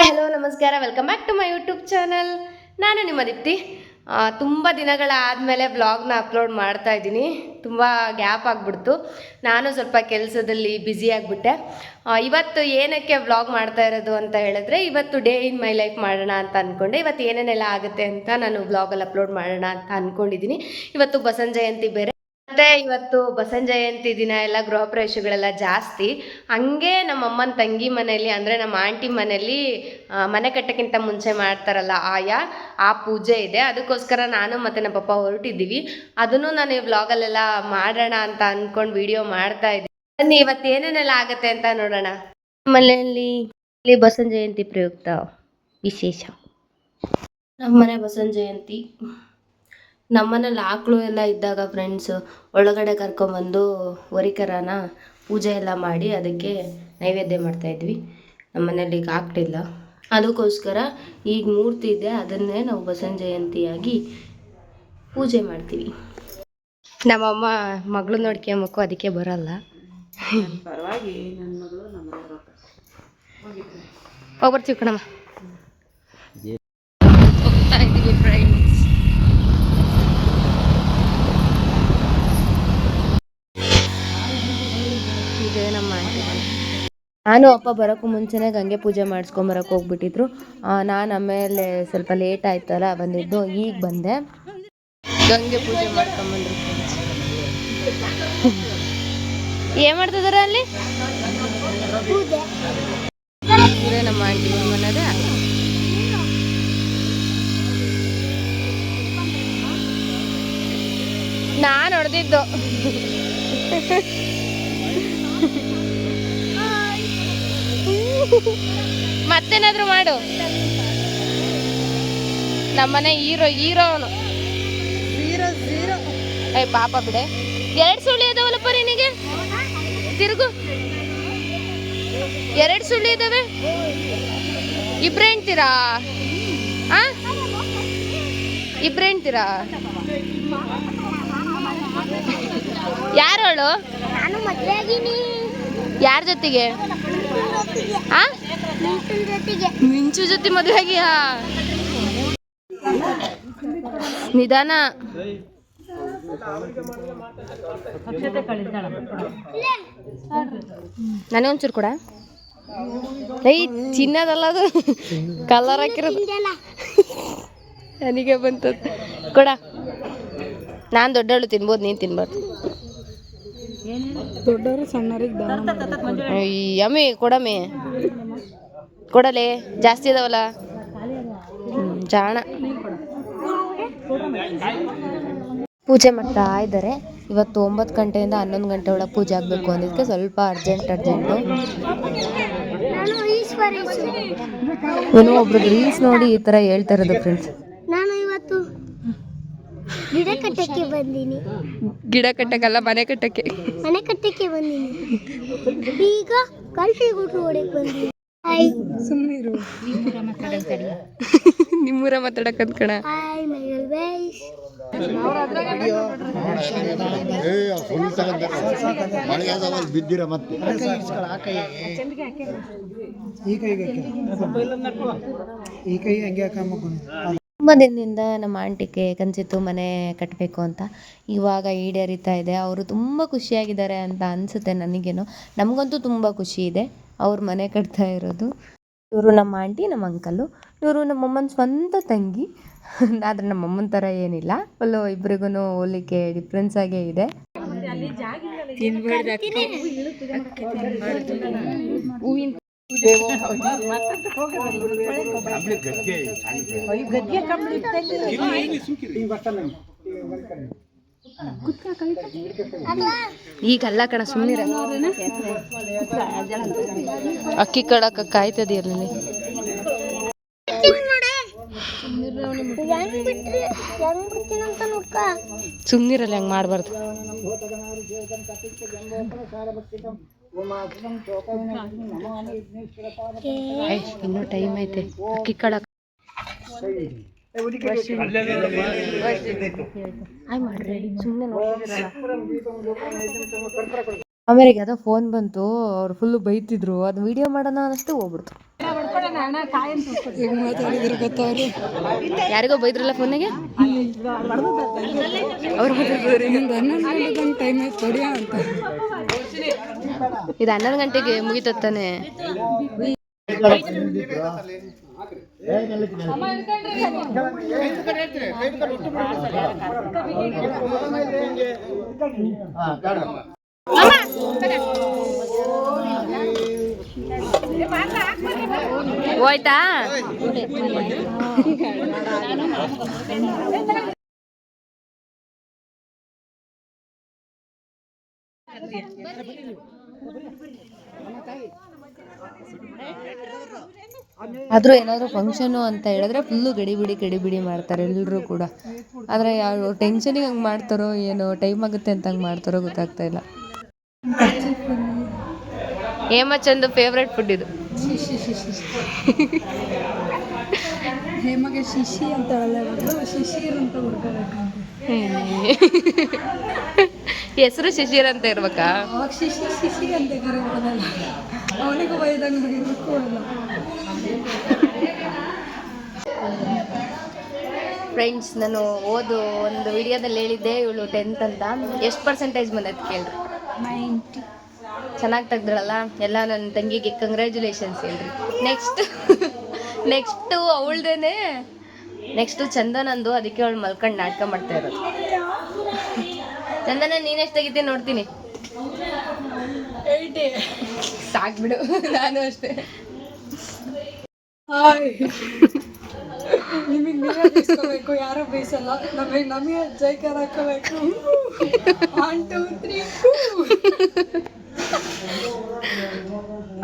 Hi hello ನಮಸ್ಕಾರ, welcome back to my YouTube channel. ನಾನು ನಿಮ್ಮ ದೀಪ್ತಿ. ತುಂಬ ದಿನಗಳಾದಮೇಲೆ ವ್ಲಾಗ್ನ ಅಪ್ಲೋಡ್ ಮಾಡ್ತಾ ಇದ್ದೀನಿ. ತುಂಬ ಗ್ಯಾಪ್ ಆಗಿಬಿಡ್ತು. ನಾನು ಸ್ವಲ್ಪ ಕೆಲಸದಲ್ಲಿ ಬ್ಯುಸಿ ಆಗಿಬಿಟ್ಟೆ. ಇವತ್ತು ಏನಕ್ಕೆ ವ್ಲಾಗ್ ಮಾಡ್ತಾ ಇರೋದು ಅಂತ ಹೇಳಿದ್ರೆ, ಇವತ್ತು ಡೇ ಇನ್ ಮೈ ಲೈಫ್ ಮಾಡೋಣ ಅಂತ ಅಂದ್ಕೊಂಡೆ. ಇವತ್ತು ಏನೇನೆಲ್ಲ ಆಗುತ್ತೆ ಅಂತ ನಾನು ವ್ಲಾಗಲ್ಲಿ ಅಪ್ಲೋಡ್ ಮಾಡೋಣ ಅಂತ ಅಂದ್ಕೊಂಡಿದ್ದೀನಿ. ಇವತ್ತು ಬಸವನ ಜಯಂತಿ ಬೇರೆ, ಮತ್ತೆ ಇವತ್ತು ಬಸವನ ಜಯಂತಿ ದಿನ ಎಲ್ಲ ಗೃಹ ಪ್ರವೇಶಗಳೆಲ್ಲ ಜಾಸ್ತಿ. ಹಂಗೆ ನಮ್ಮ ಅಮ್ಮನ ತಂಗಿ ಮನೆಯಲ್ಲಿ ಅಂದರೆ ನಮ್ಮ ಆಂಟಿ ಮನೆಯಲ್ಲಿ ಮನೆ ಕಟ್ಟಕ್ಕಿಂತ ಮುಂಚೆ ಮಾಡ್ತಾರಲ್ಲ ಆ ಪೂಜೆ ಇದೆ. ಅದಕ್ಕೋಸ್ಕರ ನಾನು ಮತ್ತು ನಮ್ಮ ಪಪ್ಪ ಹೊರಟಿದ್ದೀವಿ. ಅದನ್ನು ನಾನು ಈ ವ್ಲಾಗಲ್ಲೆಲ್ಲ ಮಾಡೋಣ ಅಂತ ಅಂದ್ಕೊಂಡು ವಿಡಿಯೋ ಮಾಡ್ತಾ ಇದ್ದೀನಿ. ಬನ್ನಿ ಇವತ್ತು ಏನೇನೆಲ್ಲ ಆಗುತ್ತೆ ಅಂತ ನೋಡೋಣ. ಮನೆಯಲ್ಲಿ ಬಸವನ ಜಯಂತಿ ಪ್ರಯುಕ್ತ ವಿಶೇಷ. ನಮ್ಮ ಮನೆ ಬಸವನ ಜಯಂತಿ, ನಮ್ಮನೇಲಿ ಆಕಳು ಎಲ್ಲ ಇದ್ದಾಗ ಫ್ರೆಂಡ್ಸ್ ಒಳಗಡೆ ಕರ್ಕೊಂಬಂದು ಹೊರಿಕರನ ಪೂಜೆ ಎಲ್ಲ ಮಾಡಿ ಅದಕ್ಕೆ ನೈವೇದ್ಯ ಮಾಡ್ತಾಯಿದ್ವಿ. ನಮ್ಮ ಮನೇಲಿ ಈಗ ಆಕಳಿಲ್ಲ, ಅದಕ್ಕೋಸ್ಕರ ಈಗ ಮೂರ್ತಿ ಇದೆ, ಅದನ್ನೇ ನಾವು ಬಸವನ ಜಯಂತಿಯಾಗಿ ಪೂಜೆ ಮಾಡ್ತೀವಿ. ನಮ್ಮಮ್ಮ ಮಗಳು ನೋಡ್ಕೊಂಬಕ್ಕು, ಅದಕ್ಕೆ ಬರಲ್ಲ. ಹೋಗ್ಬರ್ತೀವಿ ಕಣಮ್ಮ. ಹೋಗ್ತಾ ಇದ್ದೀವಿ ಫ್ರೆಂಡ್ಸ್. ನಾನು ಅಪ್ಪ ಬರೋಕ್ಕೂ ಮುಂಚೆನೇ ಗಂಗೆ ಪೂಜೆ ಮಾಡಿಸ್ಕೊಂಬರಕ್ಕೆ ಹೋಗ್ಬಿಟ್ಟಿದ್ರು. ನಾನು ಆಮೇಲೆ ಸ್ವಲ್ಪ ಲೇಟ್ ಆಯ್ತಲ್ಲ ಬಂದಿದ್ದು, ಈಗ ಬಂದೆ. ಗಂಗೆ ಪೂಜೆ ಮಾಡ್ಕೊಂಬಂದ್ರು. ಏನು ಮಾಡ್ತಿದಾರೆ ಅಲ್ಲಿ? ಇವರೇ ನಮ್ಮ ಆಂಟಿ ಮನೆಯದೇ. ನಾನು ಹೊಡೆದಿದ್ದು. ಮತ್ತೇನಾದ್ರು ಮಾಡು. ನಮ್ಮನೆ ಹೀರೋನು. ಏ ಪಾಪ ಬಿಡೆ, 2 ಸುಳ್ಳಿ ಇದಾವಲ್ಲಪ್ಪ ನಿನಗೆ. ತಿರುಗು, 2 ಸುಳ್ಳಿ ಇದಾವೆ. ಇಬ್ರು ಹೆಣ್ತೀರಾ? ಇಬ್ರು ಹೆಣ್ತೀರಾ? ಯಾರೋಳು? ಯಾರ ಜೊತೆಗೆ? ಮಿಂಚು ಜೊತೆ ಮದುವೆ ಆಗಿಯಾ? ನಿಧಾನ. ನನಗೆ ಒಂಚೂರು ಕೊಡ. ಚಿನ್ನದಲ್ಲ ಅದು, ಕಲರ್ ಹಾಕಿರೋದು. ನನಗೆ ಬಂತದ್ದು ಕೊಡ. ನಾನು ದೊಡ್ಡವಳು ತಿನ್ಬೋದು, ನೀನು ತಿನ್ಬಾರ್ದು. ದೊಡ್ಡವರು ಸಣ್ಣರಿಗೆ ಅಮ್ಮಿ ಕೊಡಮ್ಮಿ, ಕೊಡಲೆ. ಜಾಸ್ತಿ ಇದಾವಲ್ಲ, ಜಾಣ. ಪೂಜೆ ಮಾಡ್ತಾ ಇದ್ದಾರೆ. ಇವತ್ತು 9 ಗಂಟೆಯಿಂದ 11 ಗಂಟೆ ಒಳಗೆ ಪೂಜೆ ಆಗಬೇಕು ಅಂದಿದ್ದಕ್ಕೆ ಸ್ವಲ್ಪ ಅರ್ಜೆಂಟು. ಏನೋ ಒಬ್ರದ್ದು ರೀಲ್ಸ್ ನೋಡಿ ಈ ಥರ ಹೇಳ್ತಾ ಇರೋದು ಫ್ರೆಂಡ್ಸ್. ನಾನು ಇವತ್ತು ಗಿಡ ಕಟ್ಟಕ್ಕೆ ಬಂದೀನಿ. ಗಿಡ ಕಟ್ಟಕ್ಕಲ್ಲ, ಮನೆ ಕಟ್ಟಕ್ಕೆ ಬಂದೀನಿ. ಈಗ ಕಲ್ಟಿ ಗುಡ್ರು ಹೊಡೆಕ್ ಬಂದೀನಿ. ಸುಮ್ಮನಿರು, ನಿಮ್ಮೂರ ಮಾತಾಡಕ್ಕಂತ ಕಣ. ಬಿದ್ದಿರ ಮತ್ತೆ ತುಂಬ ದಿನದಿಂದ ನಮ್ಮ ಆಂಟಿಗೆ ಕನಸಿತ್ತು ಮನೆ ಕಟ್ಟಬೇಕು ಅಂತ. ಇವಾಗ ಈಡೇರಿತಾ ಇದೆ. ಅವರು ತುಂಬ ಖುಷಿಯಾಗಿದ್ದಾರೆ ಅಂತ ಅನಿಸುತ್ತೆ ನನಗೇನು. ನಮಗಂತೂ ತುಂಬ ಖುಷಿ ಇದೆ ಅವ್ರ ಮನೆ ಕಟ್ತಾ ಇರೋದು. ಇವರು ನಮ್ಮ ಆಂಟಿ, ನಮ್ಮ ಅಂಕಲು. ಇವರು ನಮ್ಮಮ್ಮನ ಸ್ವಂತ ತಂಗಿ. ಆದರೆ ನಮ್ಮಮ್ಮನ ಥರ ಏನಿಲ್ಲ, ಫುಲ್ಲು ಇಬ್ರಿಗೂ ಹೋಲಿಕೆ ಡಿಫ್ರೆನ್ಸ್ ಆಗೇ ಇದೆ. ಈಗಲ್ಲ ಕಣ, ಸುಮ್ಮನಿರ. ಅಕ್ಕಿ ಕಡಕ ಕಾಯ್ತದಿರಲಿ. ಸುಮ್ಮನಿರಲ್ಲ, ಹಂಗೆ ಮಾಡಬಾರ್ದು. ಇನ್ನೂ ಟೈಮ್ ಐತೆ. ಅಕ್ಕಿ ಕಡಕ ಆಮೇಲೆ ಯಾವುದೋ ಫೋನ್ ಬಂತು, ಅವ್ರು ಫುಲ್ಲು ಬೈತಿದ್ರು. ಅದು ವಿಡಿಯೋ ಮಾಡೋಣ ಅನ್ನಷ್ಟು ಹೋಗ್ಬಿಡ್ತು. ಈಗ ಮಾತಾಡಿದ್ರೆ ಗೊತ್ತವ್ರು ಯಾರಿಗೋ ಬೈದ್ರಲ್ಲ ಫೋನಿಗೆ ಅವ್ರು ನಿಮ್ದು 11 ಗಂಟೆ ಟೈಮ್ ಆಯ್ತು ತಡಿಯ ಅಂತ. ಇದು 11 ಗಂಟೆಗೆ ಮುಗಿತಾನೆ. ಹೋಯ್ತಾ ಆದರೂ ಏನಾದರೂ ಫಂಕ್ಷನು ಅಂತ ಹೇಳಿದ್ರೆ ಫುಲ್ಲು ಗಡಿಬಿಡಿ ಮಾಡ್ತಾರೆ ಎಲ್ಲರೂ ಕೂಡ. ಆದರೆ ಯಾವ ಟೆನ್ಷನಿಗೆ ಹಂಗೆ ಮಾಡ್ತಾರೋ ಏನೋ, ಟೈಮ್ ಆಗುತ್ತೆ ಅಂತ ಹಂಗೆ ಮಾಡ್ತಾರೋ ಗೊತ್ತಾಗ್ತಾ ಇಲ್ಲ. ಹೇಮಚಂದು ಫೇವ್ರೆಟ್ ಫುಡ್ ಇದು. ಹೇಮಗೆ ಶಿಶಿ ಅಂತ ಹೇಳಲ್ಲ, ಶಿಶಿರ್ ಅಂತ ಹುಡ್ಕೋಬೇಕಂತ. ಹೆಸರು ಶಿಶಿರ್ ಅಂತ ಇರ್ಬೇಕಾ? ಅವಾಗ ಶಿಶಿ ಅಂತ ಕರೀಬೋದಲ್ಲ, ಅವನಿಗೂ ಬೈದಂಗೆ ಇರ್ಕೊಳ್ಳಲ್ಲ. ಫ್ರೆಂಡ್ಸ್, ನಾನು ಓದು ಒಂದು ವಿಡಿಯೋದಲ್ಲಿ ಹೇಳಿದ್ದೆ ಇವಳು 10th ಅಂತ. ಎಷ್ಟು ಪರ್ಸೆಂಟೇಜ್ ಬಂದೈತೆ ಕೇಳ್ರಿ? 90. ಚೆನ್ನಾಗಿ ತೆಗ್ದಳಲ್ಲ ಎಲ್ಲ. ನನ್ನ ತಂಗಿಗೆ ಕಂಗ್ರ್ಯಾಚುಲೇಷನ್ಸ್ ಹೇಳ್ರಿ. ನೆಕ್ಸ್ಟು ಅವಳ್ದೇನೆ. ನೆಕ್ಸ್ಟು ಚಂದನಂದು, ಅದಕ್ಕೆ ಅವಳು ಮಲ್ಕೊಂಡು ನಾಟಕ ಮಾಡ್ತಾ ಇರೋದು. ಚಂದನ ನೀನೆಷ್ಟು ತೆಗಿತೀನಿ ನೋಡ್ತೀನಿ. 80. ಸಾಕ್ಬಿಡು, ನಾನು ಅಷ್ಟೇ. ನಿಮಗೆ ನೀವೇ ಬೀಸ್ಕೋಬೇಕು, ಯಾರು ಬೀಸಲ್ಲ. ನಮಗೆ ಜೈಕಾರ ಹಾಕೋಬೇಕು. 1 2 3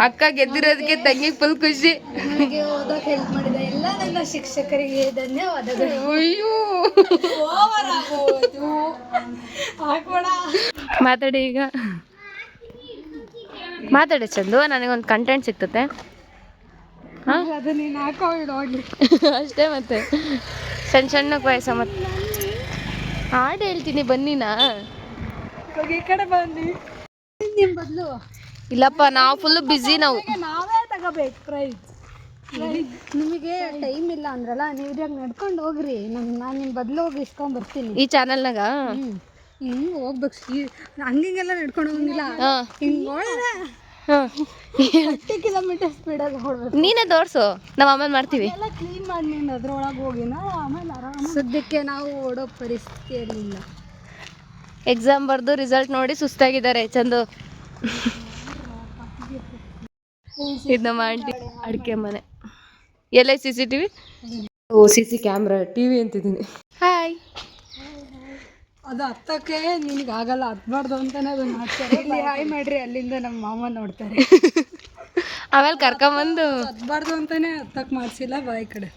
ಅಕ್ಕ ಗೆದ್ದಿರೋದಕ್ಕೆ ತಂಗಿ ಫುಲ್ ಖುಷಿ. ನನಗೆ ಓದೋಕೆ ಹೆಲ್ಪ್ ಮಾಡಿದ ಎಲ್ಲ ನನ್ನ ಶಿಕ್ಷಕರಿಗೆ ಧನ್ಯವಾದಗಳು. ಅಯ್ಯೋ, ಓವರ್ ಆಗೋದು ಹಾಕೋಣ. ಮಾತಾಡಿ ಈಗ, ಮಾತಾಡಿ ಚಂದು, ನನಗೊಂದು ಕಂಟೆಂಟ್ ಸಿಗ್ತತೆ. ಹಾಂ, ಅದು ನೀನು ಹಾಕೋ ನೋಡ್ಲಿ ಅಷ್ಟೇ. ಮತ್ತೆ ಸಣ್ಣ ವಯಸ್ಸ ಮತ್ತೆ ಹಾಡು ಹೇಳ್ತೀನಿ ಬನ್ನಿನಾ. ಇವಾಗ ಈ ಕಡೆ ಬನ್ನಿ. ನಿಮ್ಮ ಬದಲು ಇಲ್ಲಪ್ಪ, ನಾವು ಫುಲ್ಲು ಬ್ಯುಸಿ. ನಾವು ನಾವೇ ತಗೋಬೇಕು ಪ್ರೈಸ್. ನಿಮಗೆ ಟೈಮ್ ಇಲ್ಲ ಅಂದ್ರಲ್ಲ, ನೀವು ಇದ್ರಾಗ ನಡ್ಕೊಂಡು ಹೋಗ್ರಿ. ನಾನು ನಿಮ್ಮ ಬದಲು ಹೋಗಿ ಇಸ್ಕೊಂಡ್ಬರ್ತೀನಿ ಈ ಚಾನಲ್ನಾಗ. ಹಿಂಗೆ ಹೋಗ್ಬೇಕು, ಹಂಗಿಂಗೆಲ್ಲ ನಡ್ಕೊಂಡು ಹೋಗಂಗಿಲ್ಲ. ಹಿಂಗೆ ನೋಡಿದ್ರೆ 30 ಕಿಲೋಮೀಟರ್ ಸ್ಪೀಡಲ್ಲಿ ಹೊಡ್ಬೇಕು. ನೀನೇ ತೋರಿಸು, ನಾವು ಆಮೇಲೆ ಮಾಡ್ತೀವಿ. ಎಲ್ಲ ಕ್ಲೀನ್ ಮಾಡಿ ನೀನು ಅದ್ರೊಳಗೆ ಹೋಗಿನ ಆಮೇಲೆ ಆರಾಮ. ಸದ್ಯಕ್ಕೆ ನಾವು ಓಡೋ ಪರಿಸ್ಥಿತಿಯಲ್ಲಿಲ್ಲ. ಎಕ್ಸಾಮ್ ಬರೆದು ರಿಸಲ್ಟ್ ನೋಡಿ ಸುಸ್ತಾಗಿದ್ದಾರೆ ಚಂದು. ಇದು ನಮ್ಮ ಆಂಟಿ ಅಡಿಕೆ ಮನೆ. ಎಲ್ಲ CCTV? ಓ, CC ಕ್ಯಾಮ್ರಾ, TV ಅಂತಿದ್ದೀನಿ. ಹಾಯ್. ಅದು ಹತ್ತಕ್ಕೆ ನಿನಗೆ ಆಗಲ್ಲ, ಹತ್ಬಾರ್ದು ಅಂತಾನೆ ಅದನ್ನ ಮಾಡ್ತಾರೆ. ಇಲ್ಲಿ ಹಾಯ್ ಮಾಡ್ರಿ, ಅಲ್ಲಿಂದ ನಮ್ಮ ಮಾಮ ನೋಡ್ತಾರೆ. ಆಮೇಲೆ ಕರ್ಕೊಂಬಂದು ಹತ್ಬಾರ್ದು ಅಂತಾನೆ ಹತ್ತಕ್ಕೆ ಮಾಡಿಸಿಲ್ಲ. ಬಾಯಿ ಕಡೆ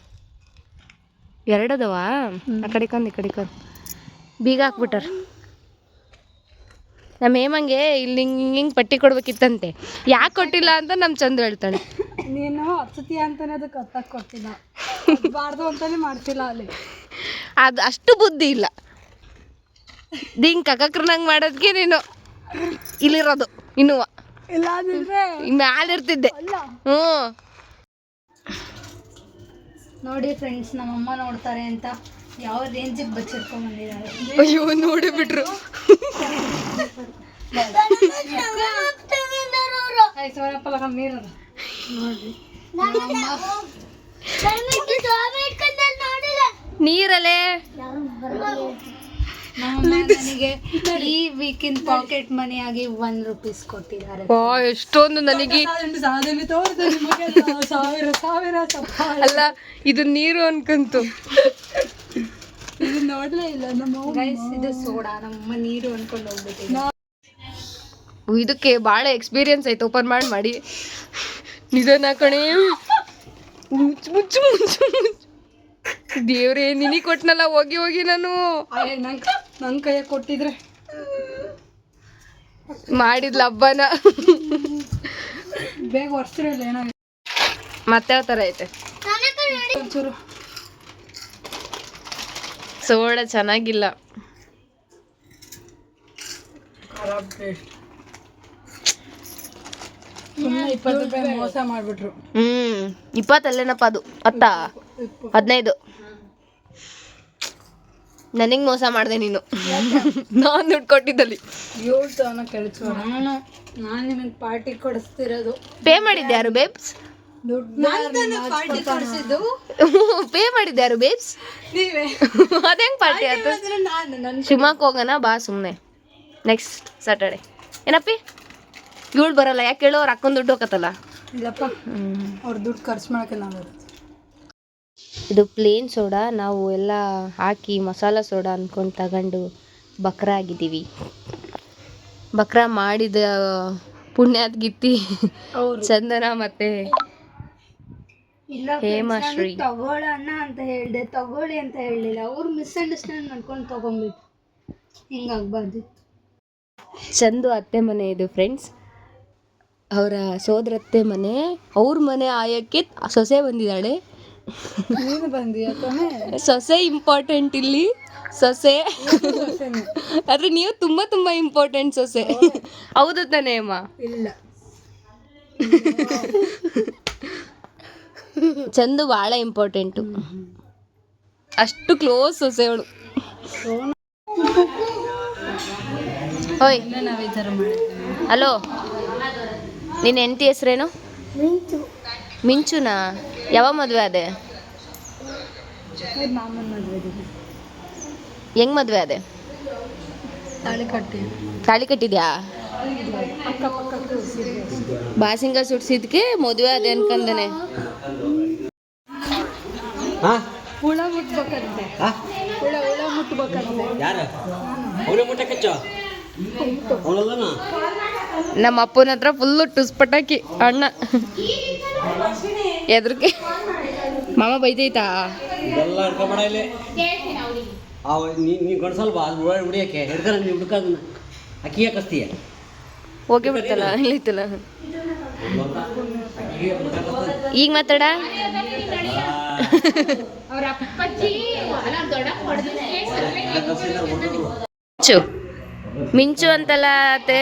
ಎರಡದವಾ, ಆ ಕಡೆಕೊಂದು ಈ ಕಡೆಕೊಂದು ಬೀಗ ಹಾಕ್ಬಿಟ್ಟಾರ. ನಮ್ಮ ಹೇಮಂಗೆ ಇಲ್ಲಿ ಹಿಂಗೆ ಪಟ್ಟಿ ಕೊಡ್ಬೇಕಿತ್ತಂತೆ, ಯಾಕೆ ಕೊಟ್ಟಿಲ್ಲ ಅಂತ ನಮ್ಮ ಚಂದ್ರು ಹೇಳ್ತಾಳೆ. ನೀನು ಹತ್ತತೀಯ ಅಂತಾನೆ ಅದಕ್ಕೆ ಹತ್ತಕ್ಕೆ ಕೊಟ್ಟಿಲ್ಲ, ಹತ್ಬಾರ್ದು ಅಂತಾನೆ ಮಾಡ್ತಿಲ್ಲ ಅಲ್ಲಿ. ಅದು ಅಷ್ಟು ಬುದ್ಧಿ ಇಲ್ಲ. ಹಿಂಗೆ ಕಕ್ರನಂಗೆ ಮಾಡೋದಕ್ಕೆ ನೀನು ಇಲ್ಲಿರೋದು ಇನ್ನೂ. ಇಲ್ಲ ಅಂದ್ರೆ ಮ್ಯಾಲಿರ್ತಿದ್ದೆ. ಹ್ಞೂ ನೋಡಿ ಫ್ರೆಂಡ್ಸ್, ನಮ್ಮಮ್ಮ ನೋಡ್ತಾರೆ ಅಂತ ಯಾವ ರೇಂಜಿಗೆ ಬಚ್ಚಿಟ್ಕೊಂಡ್ ಬಂದಿದ್ದಾರೆ. ಅಯ್ಯೋ, ನೋಡಿಬಿಟ್ರು. ನೀರಲ್ಲೇ ನನಗೆ ಈ ವೀಕಿನ ಪಾಕೆಟ್ ಮನಿ ಆಗಿ 1 ರೂಪೀಸ್ ಕೊಟ್ಟಿದ್ದಾರೆ. ಎಷ್ಟೊಂದು ನನಗೆ ಸಾಧನೆ ತೋರಿದೆ ನಿಮಗೆ. ಸಾವಿರ ಅಲ್ಲ, ಇದು ನೀರು ಅನ್ಕಂತು. ಇದು ನೋಡ್ಲೇ ಇಲ್ಲ ನಮ್ಮ ಗೈಸ್. ಇದು ಸೋಡಾ, ನಮ್ಮಮ್ಮ ನೀರು ಅನ್ಕೊಂಡು ಹೋಗ್ಬಿಟ್ಟಿದೆ. ಇದಕ್ಕೆ ಭಾಳ ಎಕ್ಸ್ಪೀರಿಯನ್ಸ್ ಆಯ್ತು ಓಪನ್ ಮಾಡಿ. ನಿಧಾನ ಕಣೆ. ಮುಚ್ಚು ದೇವ್ರೇ, ನಿನಗೆ ಕೊಟ್ಟನಲ್ಲ, ಹೋಗಿ ನಾನು ನನ್ನ ಕೈಯಾಗ ಕೊಟ್ಟಿದ್ರೆ ಮಾಡಿದ್ಲ ಹಬ್ಬನ. ಬೇಗ ಒರ್ಸ್ತಿರಲ್ಲ ಏನಾಗ. ಮತ್ತೆ ಯಾವ ಥರ ಐತೆ ಒಂಚೂರು ಸೋಡಾ ಚೆನ್ನಾಗಿಲ್ಲ. ಸುಮ್ಮನೆ 20 ರೂಪಾಯಿ ಮೋಸ ಮಾಡಿಬಿಟ್ರು. 20 ಅಲ್ಲೇನಪ್ಪ ಅದು 10 15 ನನಗೆ ಮೋಸ ಮಾಡಿದೆ ನೀನು. ನಾನು ದುಡ್ಡು ಕೊಟ್ಟಿದ್ದಲ್ಲಿ 7,000 ಕಳಿಸುವ. ನಾನು ನಿಮಗೆ ಪಾರ್ಟಿ ಕೊಡಿಸ್ತಿರೋದು. ಪೇ ಮಾಡಿದ್ದೆ ಯಾರು ಬೇಬ್ಸ್? ಪಾರ್ಟಿ ಕೊಡಿಸಿದ್ದು ಪೇ ಮಾಡಿದ್ದೆ ಯಾರು ಬೇಬ್ಸ್? ನೀವೇ. ಅದೇಂಗ್ ಪಾರ್ಟಿ ಆಯ್ತು? ನಾನು ಶಿವಮೊಗ್ಗ ಹೋಗೋಣ ಬಾ ಸುಮ್ಮನೆ ನೆಕ್ಸ್ಟ್ ಸ್ಯಾಟರ್ಡೆ. ಏನಪ್ಪಿ ಇವಳು ಬರಲ್ಲ ಯಾಕೆ ಹೇಳೋ? ಅವ್ರು ಅಕ್ಕನ ದುಡ್ಡು ಹೋಗತ್ತಲ್ಲ. ಇಲ್ಲಪ್ಪ, ಅವ್ರ ದುಡ್ಡು ಖರ್ಚು ಮಾಡೋಕೆ ನಾವು. ಇದು ಪ್ಲೇನ್ ಸೋಡಾ ನಾವು ಎಲ್ಲ ಹಾಕಿ ಮಸಾಲ ಸೋಡಾ ಅಂದ್ಕೊಂಡು ತಗೊಂಡು ಬಕ್ರಾ ಆಗಿದ್ದೀವಿ. ಬಕ್ರಾ ಮಾಡಿದ ಪುಣ್ಯಾತ್ ಗಿತ್ತಿ ಚಂದನ ಮತ್ತೆ ಹೇಮಾಶ್ರೀ ತಗೊಳ್ಳೋಣ ಅಂತ ಹೇಳಿದೆ, ತಗೊಳ್ಳಿ ಅಂತ ಹೇಳಲಿಲ್ಲ. ಅವ್ರು ಮಿಸ್ಅಂಡರ್ಸ್ಟ್ಯಾಂಡ್ ಮಾಡ್ಕೊಂಡು ತಗೊಂಡ್ಬಿಟ್ಟು ಹಿಂಗಾಗ್ಬಾರ್ದು. ಚಂದು ಅತ್ತೆ ಮನೆ ಇದು ಫ್ರೆಂಡ್ಸ್, ಅವರ ಸೋದರತ್ತೆ ಮನೆ. ಅವ್ರ ಮನೆ ಆಯಕ್ಕೆ ಸೊಸೆ ಬಂದಿದ್ದಾಳೆ. ನೀನು ಬಂದಿಯಾ ತಾನೇ? ಸೊಸೆ ಇಂಪಾರ್ಟೆಂಟ್ ಇಲ್ಲಿ, ಸೊಸೆ. ಆದ್ರೆ ನೀವು ತುಂಬಾ ತುಂಬಾ ಇಂಪಾರ್ಟೆಂಟ್ ಸೊಸೆ. ಹೌದು ತಾನೇ ಅಮ್ಮ? ಇಲ್ಲ, ಚಂದು ಭಾಳ ಇಂಪಾರ್ಟೆಂಟು, ಅಷ್ಟು ಕ್ಲೋಸ್ ಸೊಸೆ ಅವಳು. ಓಯ್ ನಾವು ಈ ಥರ ಮಾಡಿದ್ವಿ. ಹಲೋ, ನಿನ್ನ ಹೆಂಡತಿ ಹೆಸ್ರೇನು? ಮಿಂಚುನಾ? ಯಾವಾಗ ಮದುವೆ ಅದೇ? ಮಾಮನ ಮದುವೆ ಹೆಂಗ್ ಮದುವೆ ಅದೇ? ತಾಳಿ ಕಟ್ಟಿ ತಾಳಿ ಕಟ್ಟಿದ್ಯಾ? ಅಕ್ಕಪಕ್ಕ ಬಾಸಿಂಗ ಸುಡ್ಸಿದ್ಕೆ ಮದುವೆ ಅದೇ ಅನ್ಕಂದನೆ. ಹುಳ ಮುಟ್ಬೇಕಂತೆ. ಹುಳ ಮುಟ್ಬೇಕಂತೆ. ನಮ್ಮ ಅಪ್ಪನ ಹತ್ರ ಫುಲ್ಲು ಟುಸ್ ಪಟಾಕಿ ಅಣ್ಣ ಎದ್ರಕ್ಕೆ ಮಾಮ ಬೈದೈತಾ? ಹೋಗಿ ಬಿಡ್ತಲ್ಲ ಇಲ್ಲಿತ್ತಲ್ಲ. ಈಗ ಮಾತಾಡ. ಮಿಂಚು ಅಂತಲ್ಲ ಅತ್ತೆ,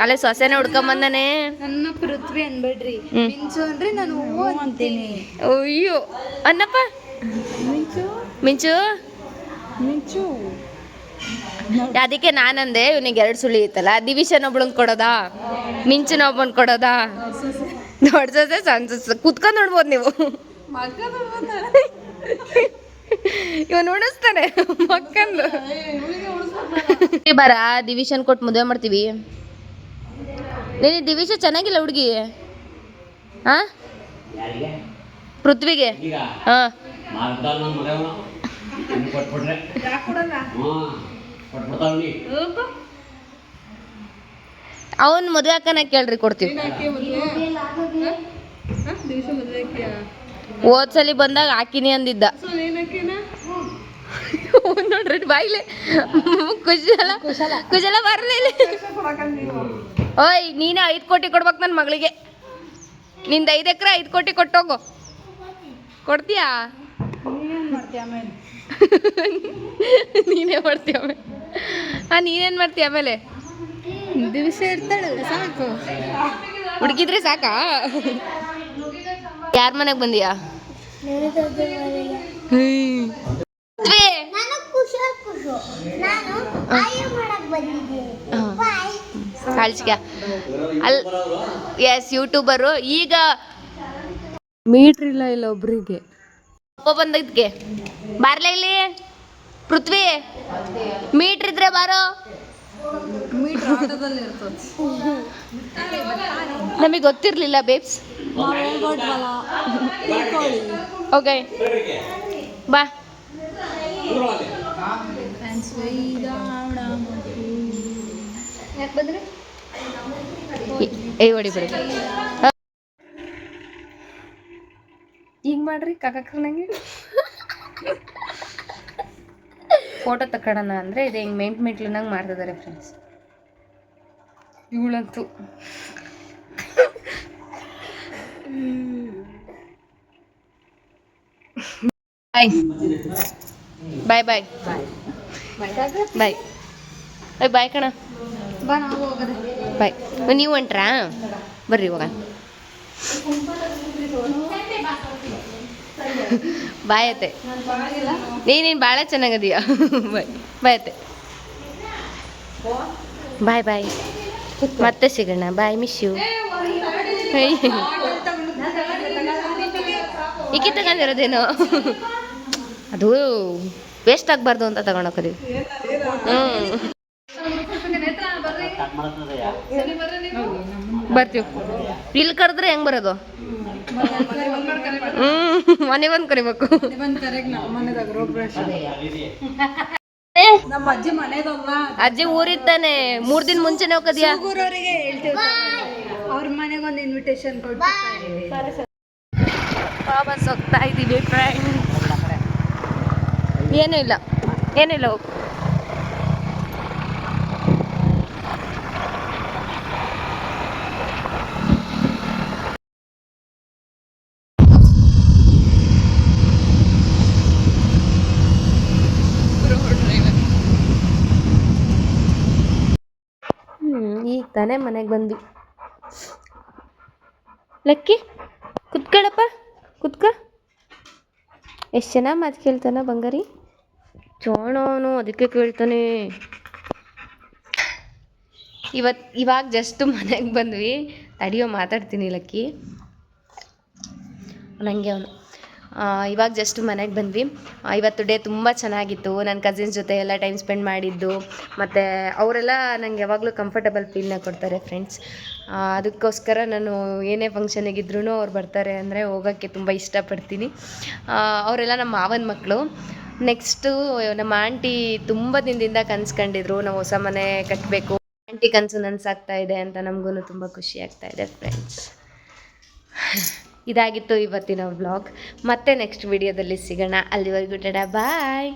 ಅಲ್ಲೇ ಸೊಸೆನ ಹುಡ್ಕೊಂಬಂದಾನೆ. ನನ್ನ ಪೃಥ್ವಿ ಅನ್ಬೇಡ್ರಿ, ಮಿಂಚು ಅಂದ್ರೆ ನಾನು ಹೂವು ಅಂತೀನಿ. ಅಯ್ಯೋ ಅನ್ನಪ್ಪ. ಮಿಂಚು ಮಿಂಚು ಮಿಂಚು. ಅದಕ್ಕೆ ನಾನಂದೆ ಇವನಿಗೆ 2 ಸುಳಿ ಇತ್ತಲ್ಲ, ದಿವಿಷನ್ ಒಬ್ಳಂಗೆ ಕೊಡೋದಾ, ಮಿಂಚುನ ಒಬ್ಬನ್ ಕೊಡೋದಾ? ದೊಡ್ಡ ಸೊಸೆ ಸಣ್ಣ ಸೊಸೆ ಕುತ್ಕೊಂಡು ನೋಡ್ಬೋದು ನೀವು. ಇವನು ಉಣಿಸ್ತಾನೆ ಮಕ್ಕಂದು. ಬರ ದಿವಿಷನ್ ಕೊಟ್ಟು ಮದುವೆ ಮಾಡ್ತೀವಿ. ನೀನು ದಿವಿಷ ಚೆನ್ನಾಗಿಲ್ಲ ಹುಡುಗಿ. ಹಾ, ಪೃಥ್ವಿಗೆ. ಹಾ, ಅವನ್ ಮದುವೆ ಹಾಕನ ಕೇಳ್ರಿ, ಕೊಡ್ತೀವಿ. ಹೋದ್ಸಲಿ ಬಂದಾಗ ಹಾಕಿನಿ ಅಂದಿದ್ದ. ನೋಡ್ರಿ ಬಾಯ್ಲೆ ಕುಶಲ ಬರ್ಲಿಲ್ಲ. ಓಯ್ ನೀನೇ 5 ಕೋಟಿ ಕೊಡ್ಬೇಕು ನನ್ನ ಮಗಳಿಗೆ. ನಿಂದ 5 ಎಕರೆ 5 ಕೋಟಿ ಕೊಟ್ಟೋಗು. ಕೊಡ್ತೀಯಾ? ನೀನೇ ಮಾಡ್ತೀಯ ಆಮೇಲೆ. ನೀನೇನು ಮಾಡ್ತೀಯ ಆಮೇಲೆ? ದಿವಸ ಇರ್ತಾಳಲ್ಲ ಸಾಕು. ಹುಡುಗಿದ್ರೆ ಸಾಕಾ? ಯಾರ ಮನೆಗೆ ಬಂದಿಯಾ? ಕಾಳ್ಸಿಕ ಅಲ್ ಎಸ್ ಯೂಟ್ಯೂಬರು. ಈಗ ಮೀಟ್ರ್ ಇಲ್ಲ ಒಬ್ರಿಗೆ. ಅಪ್ಪ ಬಂದಕ್ಕೆ ಬಾರ್ಲ ಇಲ್ಲಿ ಪೃಥ್ವಿ, ಮೀಟ್ರ್ ಇದ್ರೆ ಬಾರೋ. ನಮಗೆ ಗೊತ್ತಿರ್ಲಿಲ್ಲ ಬೇಬ್ಸ್. ಓಕೆ ಬಾ. ಹೊಡಿಬಿಡಿ. ಈಗ ಮಾಡ್ರಿ ಕಾಕಕ್ಕನಂಗೆ ಫೋಟೋ ತಕೊಳ್ಳೋಣ ಅಂದರೆ ಇದು ಹಿಂಗೆ ಮೆಂಟ್ಲಂಗೆ ಮಾಡ್ತಿದ್ದಾರೆ ಫ್ರೆಂಡ್ಸ್. ಇವಳಂತೂ ಬಾಯ್ ಬಾಯ್ ಬಾಯ್ ಬಾಯ್ ಬಾಯ್ ಕಣ. ಬಾ ನಾವು ಹೋಗೋದು. ಬಾಯ್. ನೀವು ಹೊಂಟ್ರಾ? ಬರ್ರಿ ಹೋಗೋಣ. ಬಾಯತ್ತೆ ನೀನೇನು ಭಾಳ ಚೆನ್ನಾಗದೀಯ ಬಾಯ್ ಬಾಯತ್ತೆ ಬಾಯ್ ಬಾಯ್ ಮತ್ತೆ ಸಿಗೋಣ ಬಾಯ್ ಮಿಸ್ ಯು ಈಕೆ ತಗೊಂಡಿರೋದೇನೋ ಅದು ವೇಸ್ಟ್ ಆಗಬಾರ್ದು ಅಂತ ತಗೊಂಡೋಗ್ತೀವಿ ಬರ್ತೀವಿ ಇಲ್ಲಿ ಕರೆದ್ರೆ ಹೆಂಗ್ ಬರೋದು ಮನೆ ಬಂದು ಕರಿಬೇಕು ನಮ್ಮ ಅಜ್ಜಿ ಮನೆದಲ್ಲ ಅಜ್ಜಿ ಊರಿದ್ದಾನೆ 3 ದಿನ ಮುಂಚೆನೆ ಹೋಗದಿಯಾ ಊರವರಿಗೆ ಹೇಳ್ತೀವಿ ಅವ್ರ ಮನೆಗೆ ಒಂದು ಇನ್ವಿಟೇಷನ್ ಕೊಟ್ಟು ವಾಪಸ್ ಹೋಗ್ತಾ ಇದ್ದೀವಿ ಫ್ರೆಂಡ್ ಏನೂ ಇಲ್ಲ ಹೋಗು ಈಗ ತಾನೇ ಮನೆಗೆ ಬಂದ್ವಿ ಲಕ್ಕಿ ಕುತ್ಕೊಳ್ಳಪ್ಪ ಕುತ್ಕ ಎಷ್ಟು ಚೆನ್ನಾಗಿ ಮಾತು ಕೇಳ್ತಾನ ಬಂಗಾರಿ ಚೋಣವನು ಅದಕ್ಕೆ ಕೇಳ್ತಾನೆ ಇವಾಗ ಜಸ್ಟ್ ಮನೆಗೆ ಬಂದ್ವಿ ತಡಿಯೋ ಮಾತಾಡ್ತೀನಿ ಲಕ್ಕಿ ನನಗೆ ಅವನು ಇವಾಗ ಜಸ್ಟ್ ಮನೆಗೆ ಬಂದ್ವಿ ಇವತ್ತು ಡೇ ತುಂಬ ಚೆನ್ನಾಗಿತ್ತು ನನ್ನ ಕಸಿನ್ಸ್ ಜೊತೆ ಎಲ್ಲ ಟೈಮ್ ಸ್ಪೆಂಡ್ ಮಾಡಿದ್ದು ಮತ್ತು ಅವರೆಲ್ಲ ನಂಗೆ ಯಾವಾಗಲೂ ಕಂಫರ್ಟಬಲ್ ಫೀಲ್ನ ಕೊಡ್ತಾರೆ ಫ್ರೆಂಡ್ಸ್ ಅದಕ್ಕೋಸ್ಕರ ನಾನು ಏನೇ ಫಂಕ್ಷನಿಗಿದ್ರೂ ಅವ್ರು ಬರ್ತಾರೆ ಅಂದರೆ ಹೋಗೋಕ್ಕೆ ತುಂಬ ಇಷ್ಟಪಡ್ತೀನಿ ಅವರೆಲ್ಲ ನಮ್ಮ ಮಾವನ ಮಕ್ಕಳು ನೆಕ್ಸ್ಟು ನಮ್ಮ ಆಂಟಿ ತುಂಬ ದಿನದಿಂದ ಕನ್ಸ್ಕೊಂಡಿದ್ರು ನಾವು ಹೊಸ ಮನೆ ಕಟ್ಟಬೇಕು ಆಂಟಿ ಕನಸು ನನಸಾಗ್ತಾ ಇದೆ ಅಂತ ನಮಗೂ ತುಂಬ ಖುಷಿ ಆಗ್ತಾ ಇದೆ ಫ್ರೆಂಡ್ಸ್ ಇದಾಗಿತ್ತು ಇವತ್ತಿನ ವ್ಲಾಗ್ ಮತ್ತೆ ನೆಕ್ಸ್ಟ್ ವಿಡಿಯೋದಲ್ಲಿ ಸಿಗೋಣ ಅಲ್ಲಿವರೆಗೂ ಟಟಾ ಬಾಯ್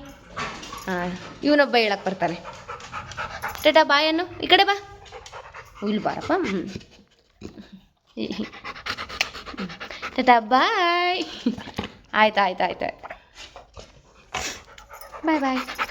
ಇವನೊಬ್ಬ ಹೇಳಕ್ಕೆ ಬರ್ತಾನೆ ಟಟಾ ಬಾಯ್ ಅನ್ನು ಈ ಕಡೆ ಬಾ ಇಲ್ಲಿ ಬಾರಪ್ಪ ಟಟಾ ಬಾಯ್ ಆಯ್ತು ಬಾಯ್ ಬಾಯ್